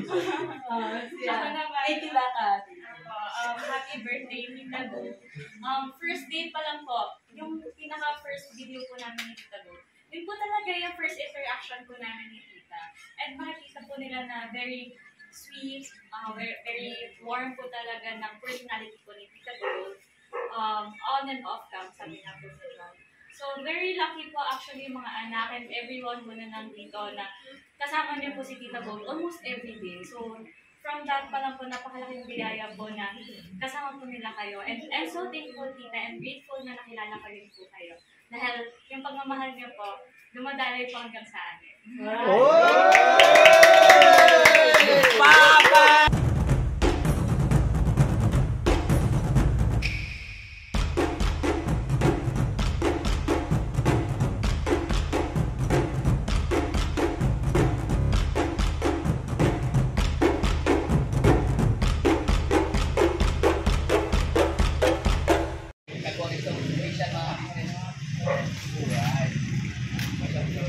Ako naman. Thank you, Laka. Happy birthday, Tita Go. First day pa lang po, yung pinaka-first video po namin ni Tita Go, yun po talaga yung first interaction po namin ni Tita. And makikita po nila na very sweet, very warm po talaga ng personality po ni Tita Go. On and off cam, sabi nga po sila. So, very lucky po actually yung mga anak and everyone po na nandito na kasama niyo po si Tita Go almost every day. So, from that pa lang po, napakalaking biyaya po na kasama po nila kayo. And I'm so thankful, Tita, and grateful na nakilala ko rin po kayo. Dahil yung pagmamahal niyo po, dumadalay po hanggang sa akin. Papa!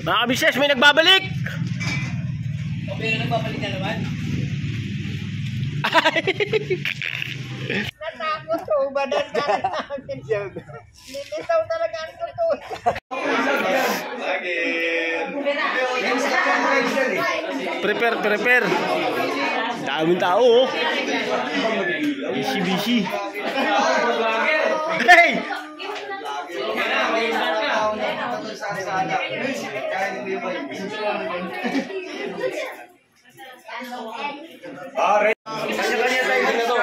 Mga kabisnes, may nagbabalik! Okay na nagbabalik na naman. Natakot ko, badan ka natin. Lilitaw talaga ang totoo. Prepare. Daming tao, oh. Busy. Hey! Kanya-kanya tayo na to.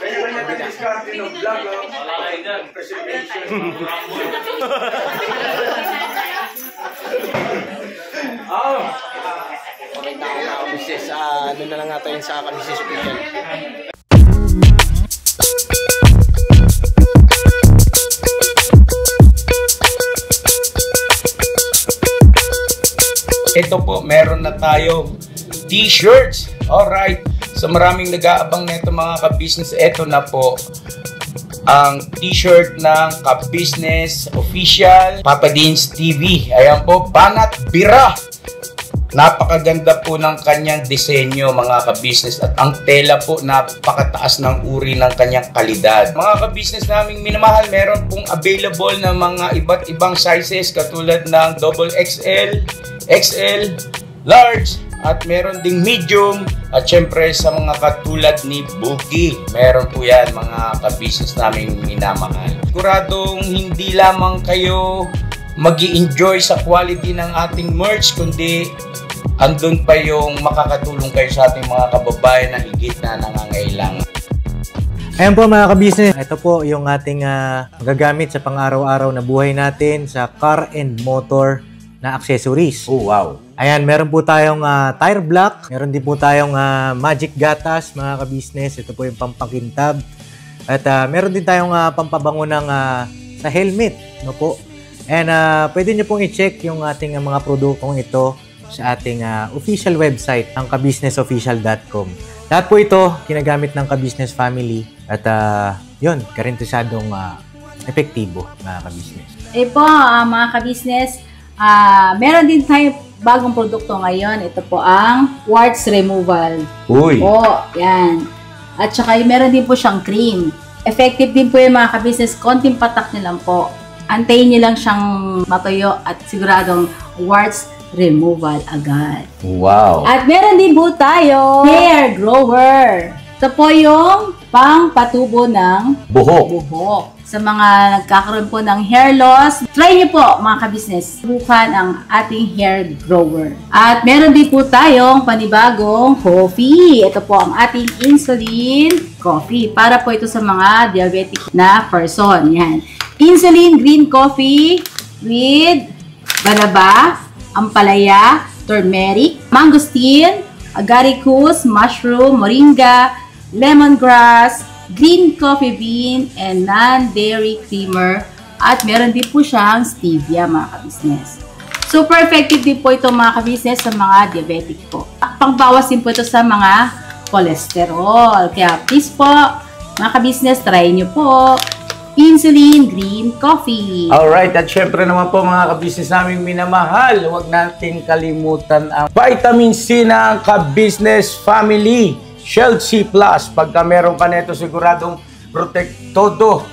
Kanya-kanya tayo diskarte ng vlog. Presentation. Ano na lang nga tayo sa kabisnes official. Ito po, meron na tayo t-shirts. Alright. So maraming nag-aabang na ito mga ka-business. Ito na po ang t-shirt ng ka-business official Papa Dean's TV. Ayan po, Banat Bira. Napakaganda po ng kanyang disenyo mga ka-business at ang tela po napakataas ng uri ng kanyang kalidad. Mga ka-business naming minamahal, meron pong available na mga iba't ibang sizes katulad ng XXL, XL, large, at meron ding medium at syempre sa mga katulad ni Boogie. Meron po yan mga ka-business naming minamahal. Siguradong hindi lamang kayo mag-i-enjoy sa quality ng ating merch kundi andun pa yung makakatulong kayo sa ating mga kababayan na higit na nangangailangan. Ayan po mga ka-business, ito po yung ating magagamit sa pang-araw-araw na buhay natin sa car and motor na accessories. Oh, wow. Ayan, meron po tayong tire block, meron din po tayong magic gatas mga ka-business. Ito po yung pampakintab. At meron din tayong pampabango ng sa helmet, no po. And pwede nyo pong i-check yung ating mga produktong ito sa ating official website, ang kabusinessofficial.com. Lahat po ito ginagamit ng ka-business family at yun, garantisadong epektibo mga ka-business. Po, mga ka-business, meron din tayo bagong produkto ngayon. Ito po ang warts removal. Uy! Po, yan. At saka meron din po siyang cream. Effective din po yung mga ka-business. Konting patak nyo lang po. Antayin nyo lang siyang matuyo at siguradong warts removal agad. Wow! At meron din po tayo hair grower. Ito po yung pang-patubo ng buhok. Sa mga nagkakaroon po ng hair loss, try niyo po mga ka-business. Subukan ang ating hair grower. At meron din po tayong panibagong coffee. Ito po ang ating insulin coffee. Para po ito sa mga diabetic na person. Yan. Insulin green coffee with banaba, ampalaya, turmeric, mangosteen, agaricus, mushroom, moringa, lemongrass, green coffee bean, and non-dairy creamer. At meron din po siyang stevia mga ka-business. Super effective din po ito mga ka-business sa mga diabetic po. Pangbawas din po ito sa mga cholesterol. Kaya please po, mga ka-business, try nyo po. Insulin Green Coffee. Alright, at syempre naman po mga ka-business naming minamahal, huwag nating kalimutan ang Vitamin C ng ka-business family, Shield C+. Pagka meron ka nito, siguradong protect todo.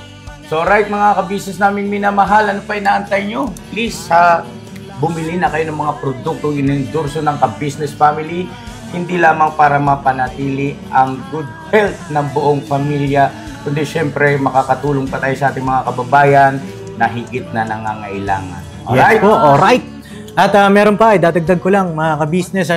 So right mga ka-business naming minamahal, ano pa inaantay nyo? Please, bumili na kayo ng mga produktong inendorso ng ka-business family, hindi lamang para mapanatili ang good health ng buong pamilya, kundi syempre makakatulong pa tayo sa ating mga kababayan na higit na nangangailangan. Alright po, alright. At meron pa, dadagdag ko lang mga ka-business,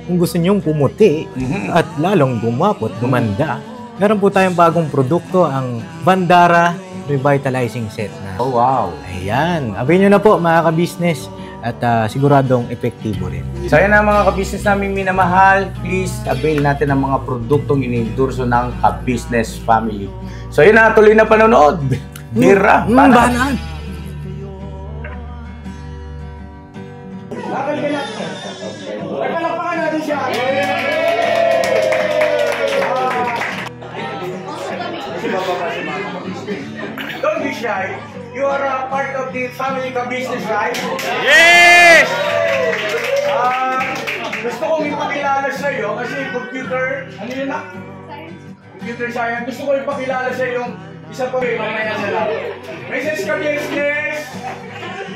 kung gusto nyong pumuti at lalong gumapot, gumanda, meron po tayong bagong produkto, ang Vandara Revitalizing Set na. Oh wow! Ayan, abay nyo na po mga ka-business at siguradong epektibo rin. So yan na mga ka-business namin minamahal, please avail natin ang mga produktong inendorso ng ka-business family. So yun na, tuloy na panonood. Bira, Banaan! Palakpakan natin siya. Don't be shy. You are a part of the family ka-business, right? Yes! Gusto kong ipakilala sa iyo kasi computer, ano yun na? Computer science. Gusto ko ipakilala sa iyo yung isa pa rin. Mamaya na lang. Mrs. Ka-business,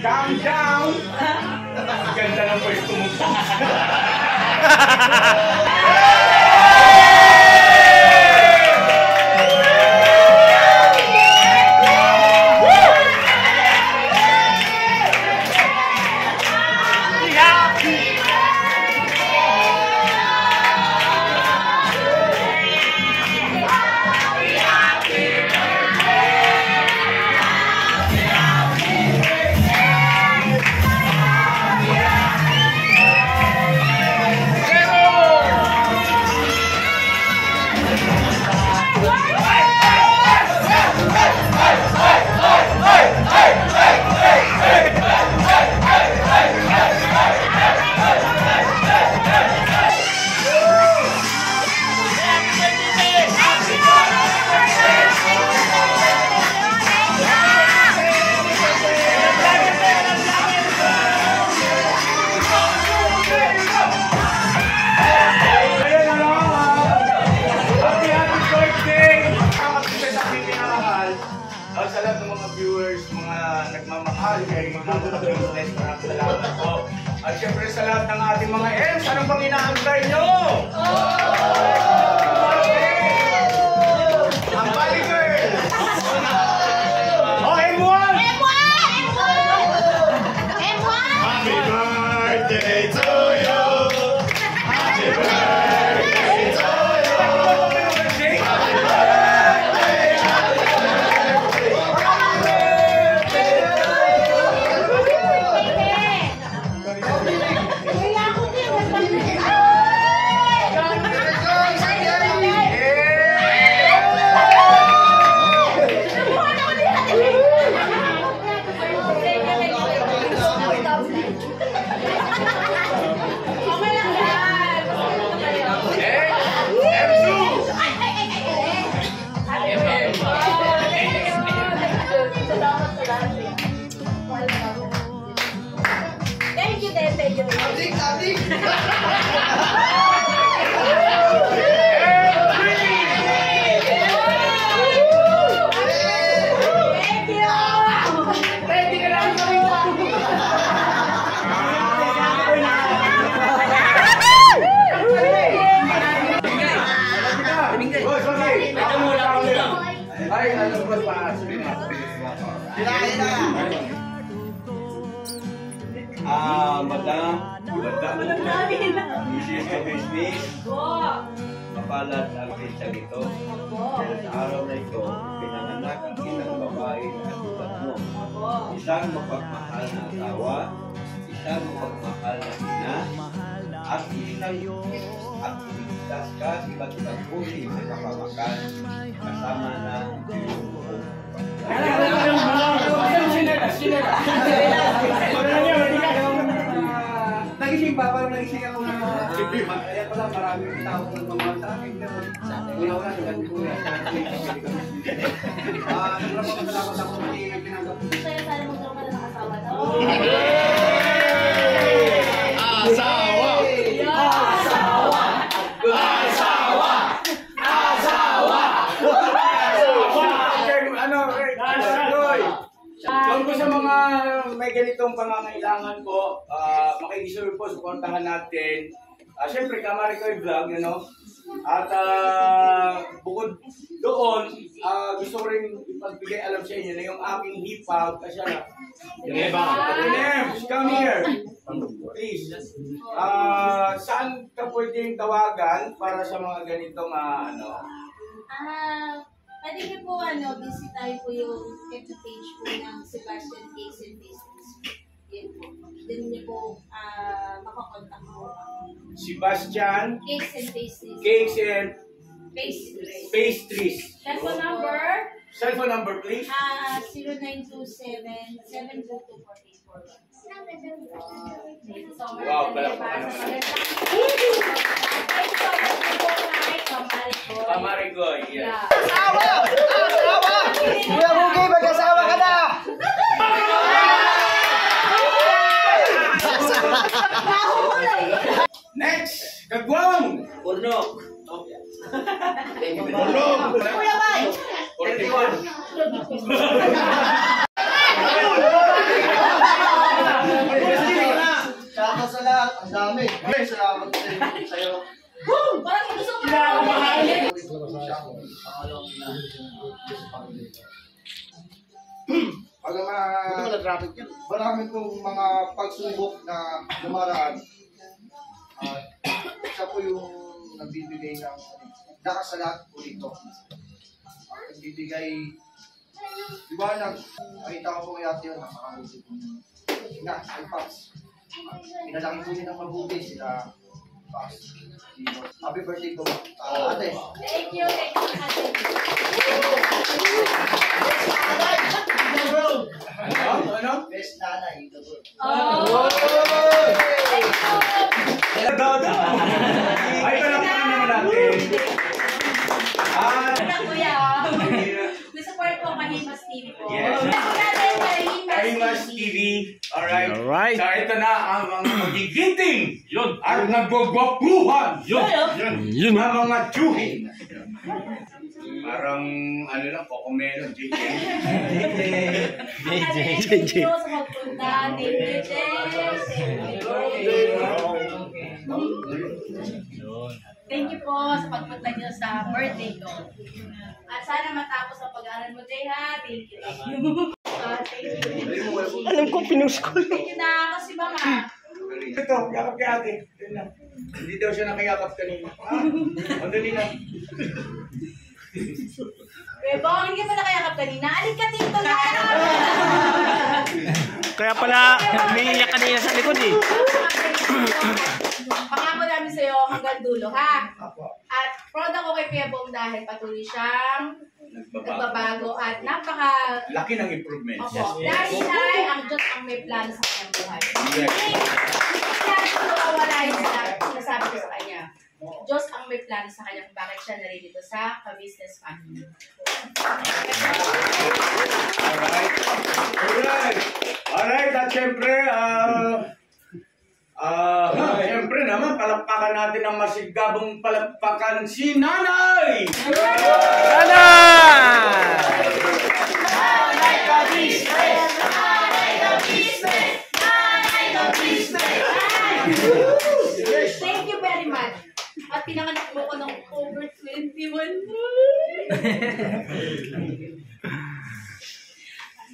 calm down. Ang ganda ng pwesto mo. Sa lahat ng mga viewers, mga nagmamahal kay mga business, maraming salamat po. At syempre sa lahat ng ating mga M's, anong bang inaantay nyo? Ang Bali Girl! Oh, M1! Happy birthday to you! Happy birthday to you! Thank you, thank you. Ay, ano ba pa? Madam, Mrs. Ka-business, mapalad ang kitsa nito. Sa araw na ito, pinanganak ang isang babae na katulad mo. Isang mapagmahal na asawa, isang mapagmahal na ina, at isang iligtas ka sa iba't ibang uri ng kapamakan kasama na Nagising pa, parang nagising ako na lang, maraming tao ng mga sa akin. Una wala, hindi ko yan. Nagpapasalamat ako sa mga pinanggap. Sa'yo, sana magkaroon ka na ng asawa, no? Asawa! Asawa! Asawa! Asawa! Ano, Roy? Kung sa mga may ganitong pangangailangan po, makikisuyo po, suportahan natin. Siyempre, Kamari Koy Vlog, you know. At bukod doon, gusto ko rin ipagbigay alam sa inyo na yung aking hip-hop, kasi Nems, come here. Please. Saan ka pwedeng tawagan para sa mga ganitong Pwede niyo po, bisitahin po yung page po ng Sebastian Cakes and Pastries. Yan po. Doon niyo po, makakontak po. Sebastian Cakes and Pastries. Cakes and Pastries. Pastries. Cellphone number? Cellphone number, please. 0927-722-4841. Wow, pala pa naman. Kamari Koy, yes. Asawa! Asawa! Kuya Bugi, mag-asawa ka na! Next, Kagwang! Purnok! Purnok! Kuya Bay! 41. Salamat sa lahat. Ang dami. Salamat sa'yo. Parang gusto ko Marami itong mga pagsubok na dumaraan. Siya po yung nagbibigay ng lakas sa lahat po dito. Nagbibigay liwanag. Nakita ko po kaya ito yun. Nakakamusin po na, ay Paps. Pinalaki po din ng mabuti sila Paps. Happy birthday po, ate. Thank you, ate. Ano? Best nanay, the world. Oh! Ay, palakpakan naman natin. Ano kuya? Support po Kahimas TV po. Yes. Kahimas TV. Alright. Alright. So, ito na ang mga magigiting. Yun. At nagwagwapuhan. Yun. Yun. Ang mga tsuhin. Parang, ano lang, Cocomelon, JJ. Thank you sa magpunta. Thank you, Jess. Thank you po sa pagpunta niyo sa birthday ko. At sana matapos ang pag-aaral mo, Jay, ha? Thank you. Thank you. Alam ko, pinuskol. Thank you na kasi baka. Ito, yakap kay ate. Ito na. Hindi daw siya nakayakap kanina. O, dali na. Bebo, hindi pa nakayakap kanina. Alik ka dito na! Kaya pala, umiiyak kanina sa likod eh. Pangako namin sa'yo hanggang dulo, ha? At proud ako kay Kuya Bong dahil patuloy siyang nagbabago at Laki ng improvements. Opo. Dahil ay ang Diyos ang may plano sa kanyang buhay. Yes. Kaya ko nawawala yung sinasabi ko sa kanya. Diyos ang may plano sa kanya kung bakit siya naririto sa ka-business family. Alright, at syempre, syempre naman, palakpakan natin ang masigabong palakpakan si Nanay! Thank you very much. At pinanganak mo ko ng over 21.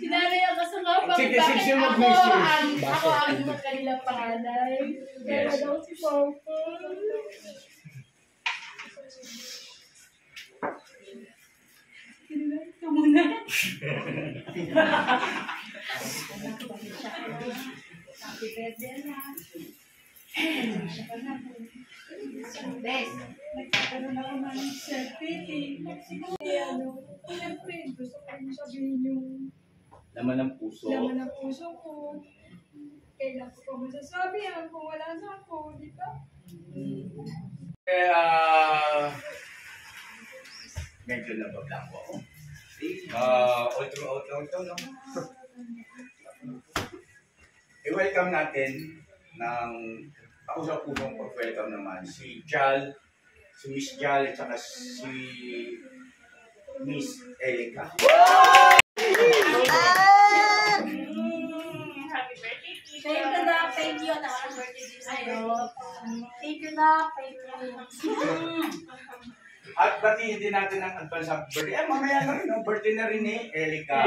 Sinanay ang kasangapang Sige, bakit sige, ako mag-message. ang kanilang panganay. Pero daw si Papa. Ito muna. Happy birthday na. Siya pa na po. Bes. Nagkakaroon ako ng self-pity. Siyempre, gusto ko rin sabihin yung Laman ng puso. laman ng puso ko. Kailan ko pa masasabi yan kung wala na ako, di ba? Medyo nabablanko ako. Outro, no? I-welcome natin ng ako sa punong pag-welcome naman si Jal, si Miss Jal at saka si Miss Erica. Happy birthday, Tita. Thank you, Doc. Thank you. Happy birthday din sa'yo. Thank you, Doc. Thank you. At batiin din natin ang advance happy birthday. Mamaya na rin, birthday na rin ni Erica.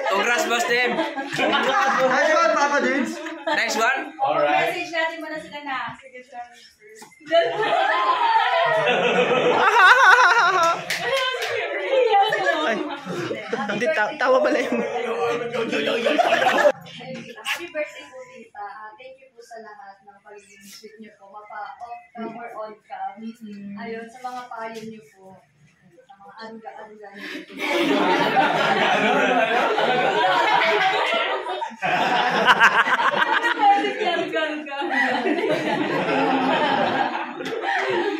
Congrats, boss Tim. Nice one, Papa Dins. Next one. Alright. Message natin mo na sila na. Sige, Hindi, tawa pala yung... Happy birthday po, tita. Thank you po sa lahat ng pagiging sweet niyo po. Mapa-off cam or on cam. Ayun, sa mga payo niyo po. Sa mga anga-anga niyo.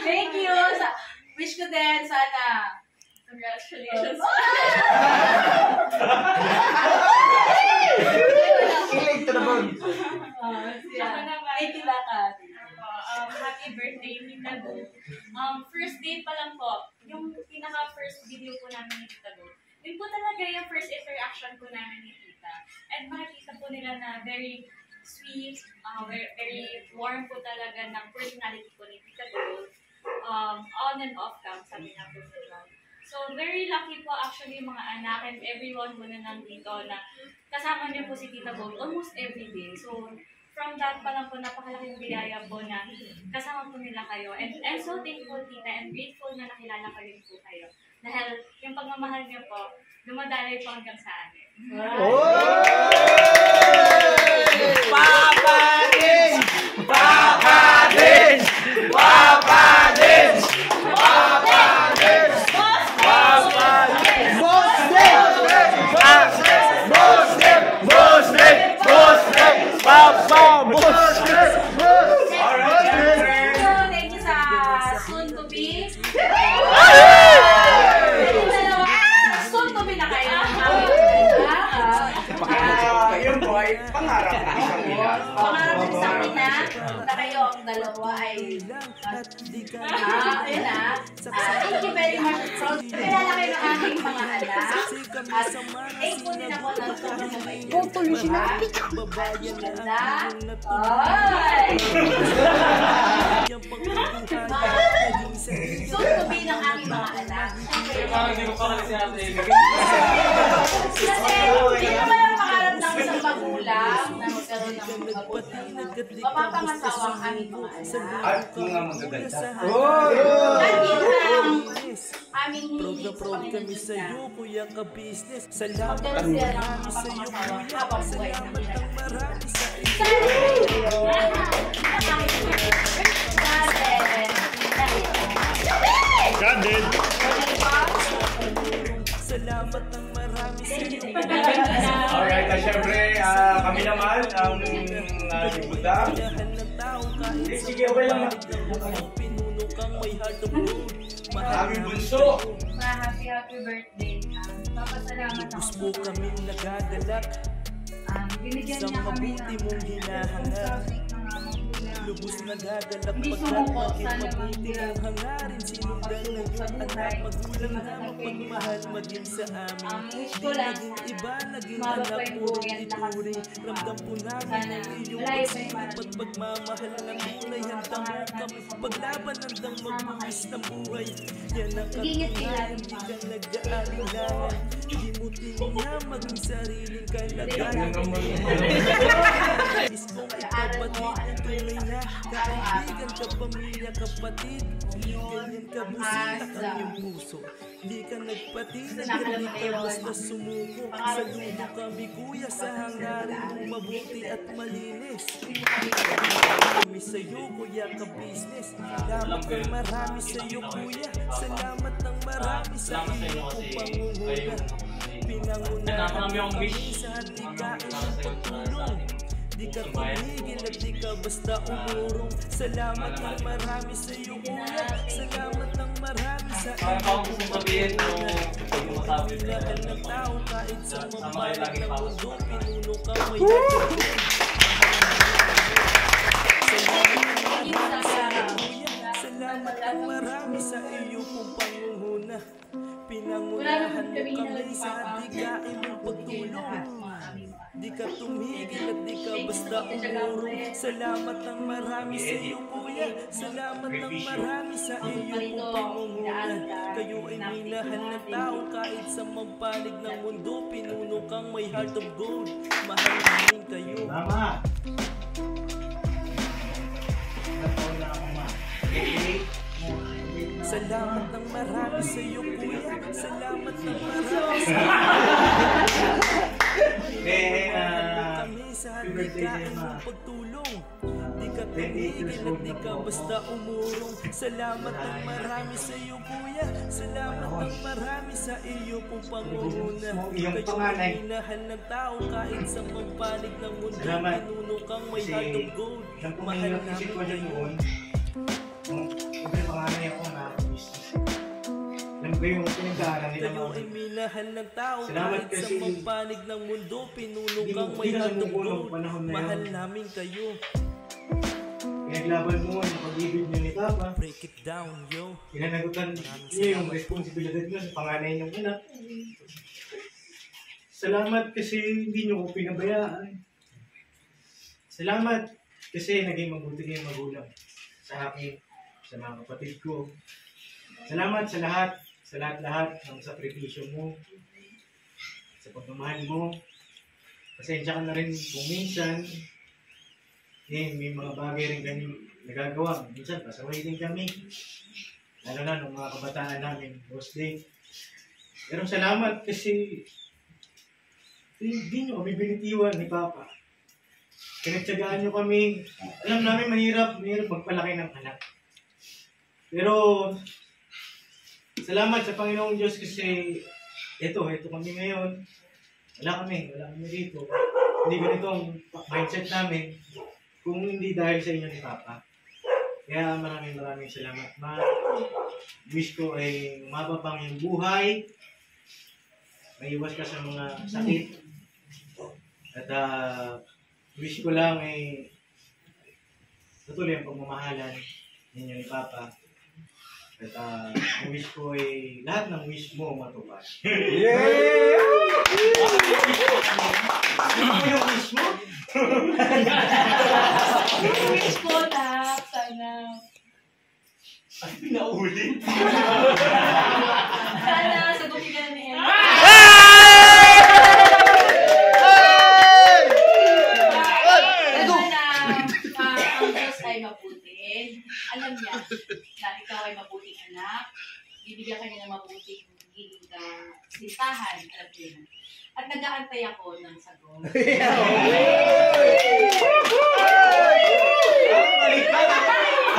Thank you. Wish ko din sana. Congratulations. Kilig to the bone. Ako naman. Thank you, Lakat. Happy birthday, Tita Go. First day pa lang po, yung pinaka-first video po namin ni Tita Go, yun po talaga yung first interaction po namin ni Tita. And makikita po nila na very sweet, very warm po talaga ng personality po ni Tita Go. On and off cam, sabi na po nila. So, very lucky po actually yung mga anak and everyone po na nandito na kasama niyo po si Tita Go almost every day. So, from that pa lang po, napakalaking biyaya po na kasama po nila kayo. And I'm so thankful, Tita, and grateful na nakilala ko rin po kayo. Dahil yung pagmamahal niyo po, dumadalay po hanggang sa amin. Papa Dins! Papa Dins! Papa Dins! Papa Dins! Papa Dins! Boss Dip! Boss Dip! Boss Dip! Boss Dip! Papa Boss Dip! Thank you sa soon to be. Soon to be na kayo. Yun po ay pangarap ng isang ina. Pangarap ng isang ina na kayo ang dalawa ay ayun na. Thank you very much. Proud. Kilala kayo ng aking mga anak. At thankful din ako ng sobrang mabait. Tuloy sinabi ko. Ganda. Ay! Soon to be ng aking mga anak. Kasi hindi naman ang pangarap ng isang magulang na magkaroon ng mapapangasawa ang aming mga anak. At mga magaganda. At yun ang aming hilig sa Panginoon na Kuya ka-business. magkaroon sila ng mapapangasawa habang buhay na nila. Salamat ng marami sa iyo. Alright, at syempre, kami naman ang Buda. Sige, okay lang na. Pinuno kang may heart of gold. Aming bunso. Happy birthday. Papasalamat ako. Gusto kaming nagagalak Binigyan sa niya kami mabuti ng mong hinahangat. topic ng mga magulang. Lubos nagagalak Hindi pagkat sumuko, maging sana mabuti mag- ang hangarin. Sinundan ng iyong anak, magulang na mapagmahal maging sa amin. Wish Di ko lang naging sana iba, naging umabot anak, pa yung puro buhay ang lakas ituri. ng Ramdam po namin sana ang iyong malayo pa yung pagsipat, marating. pagmamahal ng tunay. Handang mo kami paglaban, handang magbuwis ng buhay. Yan ang Mag-ingat sila. katunayan, di ka nag-aalinlangan. Di mo tinina maging sariling kalagayan. Is mong ipapatid ang tunay na kaibigan ka, pamilya, kapatid. Ganyan ka busilak ang iyong puso. Di ka nagpatinan, hindi ka basta sumuko. Saludo kami kuya sa hangarin mong mabuti at malinis. Kami sa'yo kuya ka-business. Salamat ng marami sa'yo kuya. Salamat ng marami sa iyong pangunguna. pinangunahan mo kami sa hatigain ng pagtulong. Di ka tumigil at di ka basta umurong. Salamat ng marami sa iyo kuya, salamat ng marami sa iyo. Pagmamahal ng tao kahit sa mampalag ng mundo, pinuno ka may salamat ng marami sa iyo kung pangunguna. Pinangunahan mo kami sa hatigain ng pagtulong. Di ka tumigil at di ka basta umurong. Salamat ng marami sa iyo kuya, salamat ng marami sa iyo kung pangunguna. Kayo ay minahal ng tao kahit sa mampanig ng mundo, pinuno kang may heart of gold. Mahal namin kayo. Mama! Salamat ng marami sa iyo kuya, salamat ng marami sa kami sa hatigain ng pagtulong. Di ka tumigil at di ka basta umurong. Salamat ng marami sa iyo kuya, salamat ng marami sa iyo kung pangunguna. Kayo ay minahal ng tao kahit sa mampanig ng mundo, pinuno kang may heart of gold. Mahal namin kayo. Siyempre pangalan ako na business. Alam ko yung pinag-aaral nila. Kayo ay minahal ng tao kahit sa mampanig ng mundo, pinuno kang may heart of gold. Mahal namin kayo. Pinaglaban mo ang pag-ibig niyo ni Papa. Break it down, yo. Pinanagutan niyo yung responsibilidad niyo sa panganay niyong anak. Salamat kasi hindi niyo ko pinabayaan. Salamat kasi naging mabuti kayong magulang sa akin, sa mga kapatid ko. Salamat sa lahat ng sakripisyo mo, sa pagmamahal mo. Pasensya ka na rin kung minsan, may mga bagay rin kami nagagawa. Minsan, pasaway din kami. Lalo na ng mga kabataan namin, those days. Pero salamat kasi hindi nyo kami binitiwan ni Papa. Pinagtsagaan nyo kami. Alam namin mahirap magpalaki ng anak. Pero salamat sa Panginoong Diyos kasi ito kami ngayon. Wala kami dito. Hindi ganito ang mindset namin kung hindi dahil sa inyo ni Papa. Kaya maraming salamat, Ma. Wish ko ay mababang yung buhay. Maiwas ka sa mga sakit. At wish ko lang ay patuloy ang pagmamahalan ninyo ni Papa. At ang wish ko ay lahat ng wish mo matupad. Yeah! Ano yung wish mo? Yung wish ko na sana Ay, pinaulit. sana sagutin ka na ni Emma. Ang Diyos ay mabuti. Alam niya na ikaw ay mabuting anak. Bibigyan ka niya ng mabuting giging sintahan. Alam niyo na. At nag-aantay ako ng sagot.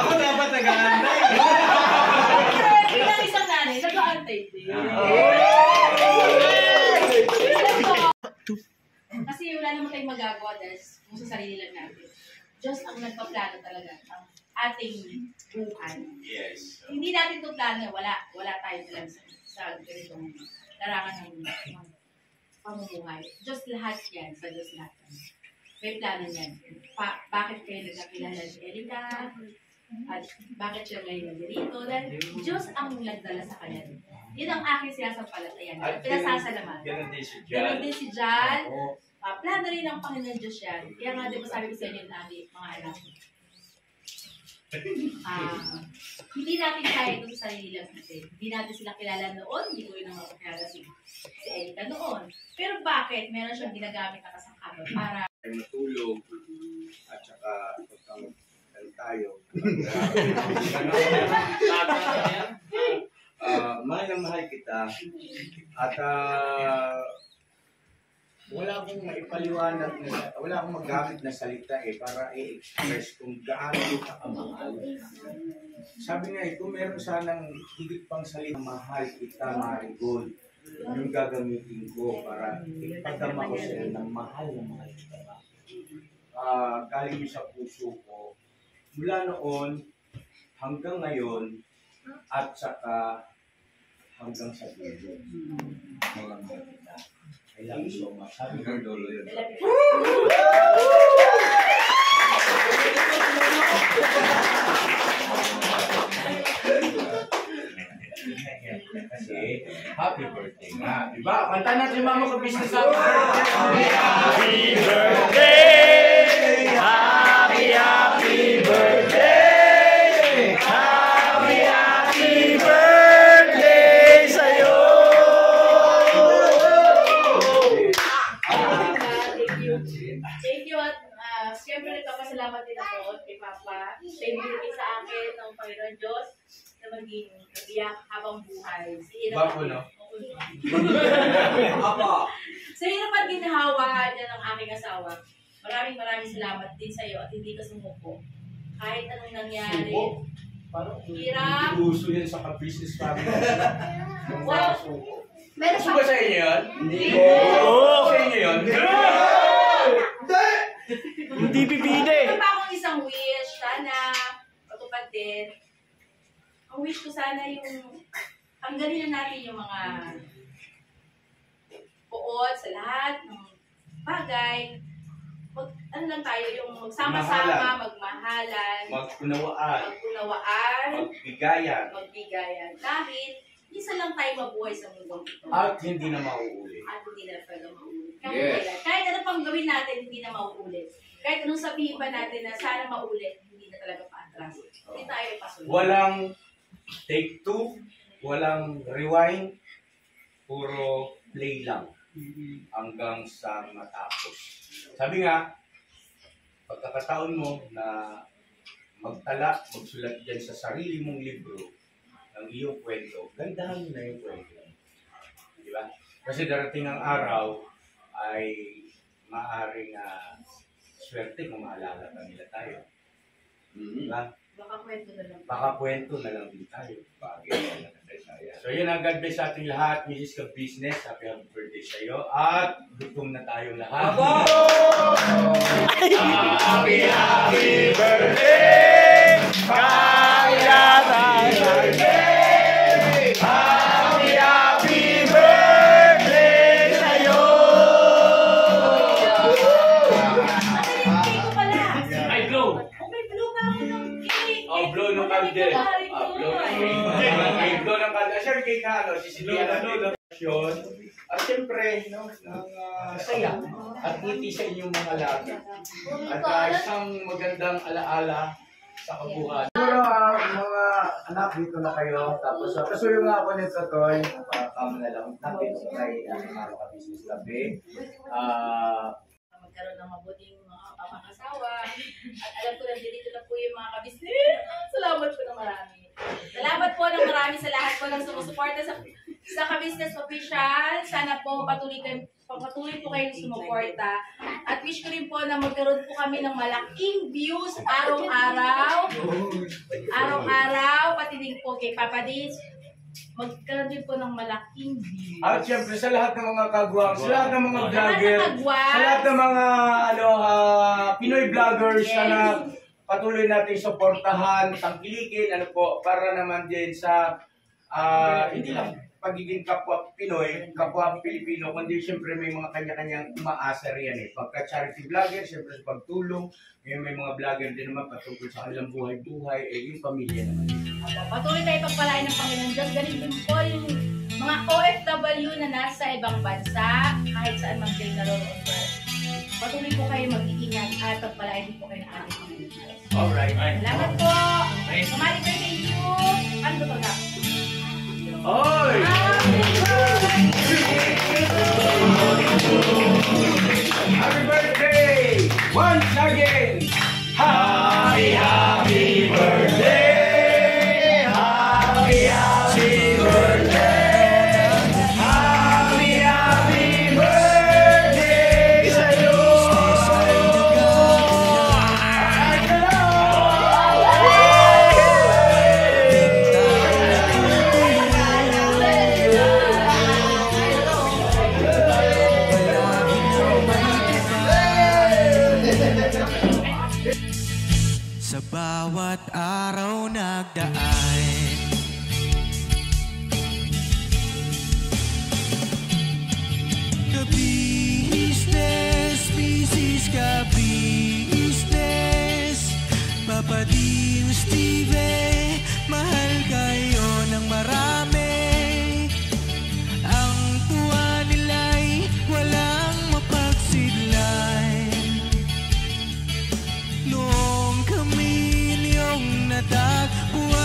Ako dapat nag-aantay. Bilang isang nanay, nag-aantay din. Kasi wala naman tayong magagawa dahil kung sa sarili lang natin. Diyos ang nagpaplano talaga ng ating buhay. Yes. Hindi natin ito plano. Wala tayo alam sa ganitong larangan ng pamumuhay. Diyos lahat yan. Sa Diyos lahat yan. May plano yan. Bakit kayo nagkakilala ni Erika? At bakit siya ngayon nandito? Dahil Diyos ang nagdala sa kanya. Yun ang aking sinasampalatayan. Pinasasalamatan. Ganun din si Jan. Ganun din si Jan. Plano rin ng Panginoon Diyos yan. Kaya nga, di ba sabi ko sa inyo na mga anak, hindi natin kaya ito sa sarili lang natin. Hindi natin sila kilala noon, hindi ko rin naman kilala si Erika noon. Pero bakit? Meron siyang ginagamit na kasangkapan para Ay matulog at saka tayo. Mahal na mahal kita at wala akong maipaliwanag wala akong magamit na salita para i-express kung gaano kita kamahal. Sabi nga kung meron sanang higit pang salita, mahal kita, Marigold. yung gagamitin ko para ipagdama ko sila ng mahal na mahal kita. Galing sa puso ko. Mula noon hanggang ngayon at saka hanggang sa dulo. Mga maganda. I love you so much. Happy birthday. Kasi happy birthday nga. Diba? Kanta natin mama ko business happy birthday! Happy birthday! Happy birthday sa'yo! Thank you at siyempre nagpapasalamat din ako kay Papa. Siya yung sa akin ng Panginoon Diyos na maging kabiyak habang buhay. Bako, no? Sa hirap at ginahawa niya ng aking asawa, maraming salamat din sa iyo at hindi ka sumuko. Kahit anong nangyari. Parang hirap. uso yan sa ka-business family. Well, meron Gusto ba sa inyo yun? Hindi. Sa inyo yun? Hindi bibide. Meron pa akong isang wish. Sana patupad din. Ang wish ko sana yung tanggalin na natin yung mga buod sa lahat ng bagay. Ano lang tayo, yung magsama-sama, magmahalan, magkunawaan, magbigayan. Dahil isa lang tayo mabuhay sa mundong ito. at hindi na mauulit. At hindi na talaga mauulit. Kahit ano pang gawin natin, hindi na mauulit. Kahit anong sabihin pa natin na sana maulit, hindi na talaga paatras. Hindi tayo ipasulit. Walang take two, walang rewind, puro play lang hanggang sa matapos. Sabi nga, pagkakataon mo na magtala, magsulat dyan sa sarili mong libro ng iyong kwento, gandahan mo na yung kwento. Di ba? Kasi darating ang araw ay maaaring swerte kung maalala pa nila tayo. Di ba? Baka kwento na lang din tayo. So yun ang God bless sa ating lahat. Mrs. Ka-Business, happy birthday sa iyo. At gutom na tayong lahat. Happy birthday! Kaya birthday! Happy birthday sa'yo! Ay, blow! Oh, blow ng candle. Blow ng candle. Siyempre kay Kano, sisilihan natin. At siyempre, ng saya at ngiti sa inyong mga labi. At isang magandang alaala sa kabuhan. Siguro mga anak dito na kayo. Tapos kasuyo nga ako nito, Toy. Kamo na lang. Nandito kay Araw Ka Business Gabi. Magkaroon ng mabuting mga pamakasawa. At alam ko na dito na po yung mga kabisnes. Salamat po ng marami. Salamat po ng marami sa lahat po ng sumusuporta sa Ka-Business Official. Sana po patuloy po kayong sumuporta. At wish ko rin po na magkaroon po kami ng malaking views araw-araw. Araw-araw. Pati din po kay Papa Diz. Magkaroon din po ng malaking views. At siyempre sa lahat ng mga kagwang, sa lahat ng mga vlogger, kagwang, sa lahat ng mga Pinoy vloggers, sana patuloy natin suportahan, tangkilikin, para naman din sa hindi lang pagiging kapwa Pinoy, kapwa Pilipino, kundi siyempre may mga kanya-kanyang umaasa riyan Pagka-charity vlogger, siyempre sa pagtulong, may mga vlogger din naman patungkol sa kanilang buhay-buhay, yung pamilya naman. Patuloy tayo pagpalain ng Panginoon Diyos. Ganun din po yung mga OFW na nasa ibang bansa, kahit saan man kayo naroon. Patuloy po kayo mag-iingat at pagpalain din po kayo ng ating Panginoon Diyos. Alright. Salamat po! Kumali kayo kay you! Ano ba ka? Oy! Happy birthday! Once again! Happy birthday! Happy birthday! Happy birthday sa'yo! Sa bawat araw nagdaan, ka-business, business, ka-business, Papa Din Steve, mahal kayo ng marami. Ang tuwa nila'y walang mapagsidlay. Noong kami niyong natagpuan,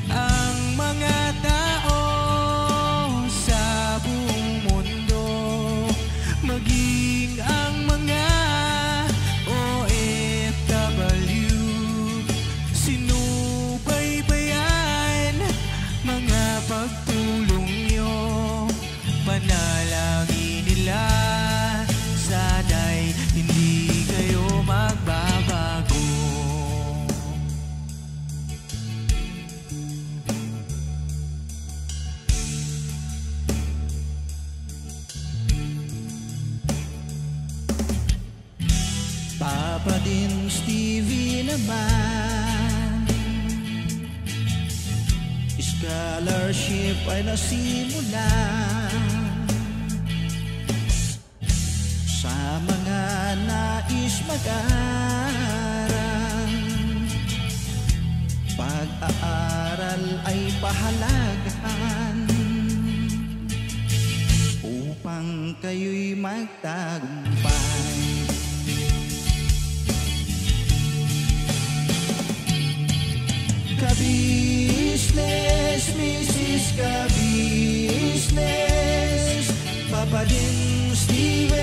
ang mga tao sa buong mundo, maging ang mga OFW, sinubaybayan mga pagtulong nyo, panalangin nila, sana'y hindi kayo magbabago. Papa Din Stevie naman, scholarship ay nasimula sa mga nais mag-aral. Pag-aaral ay pahalagahan upang kayo'y magtagumpay. Ka-business, Mrs. Ka-business, Papa Din Steve,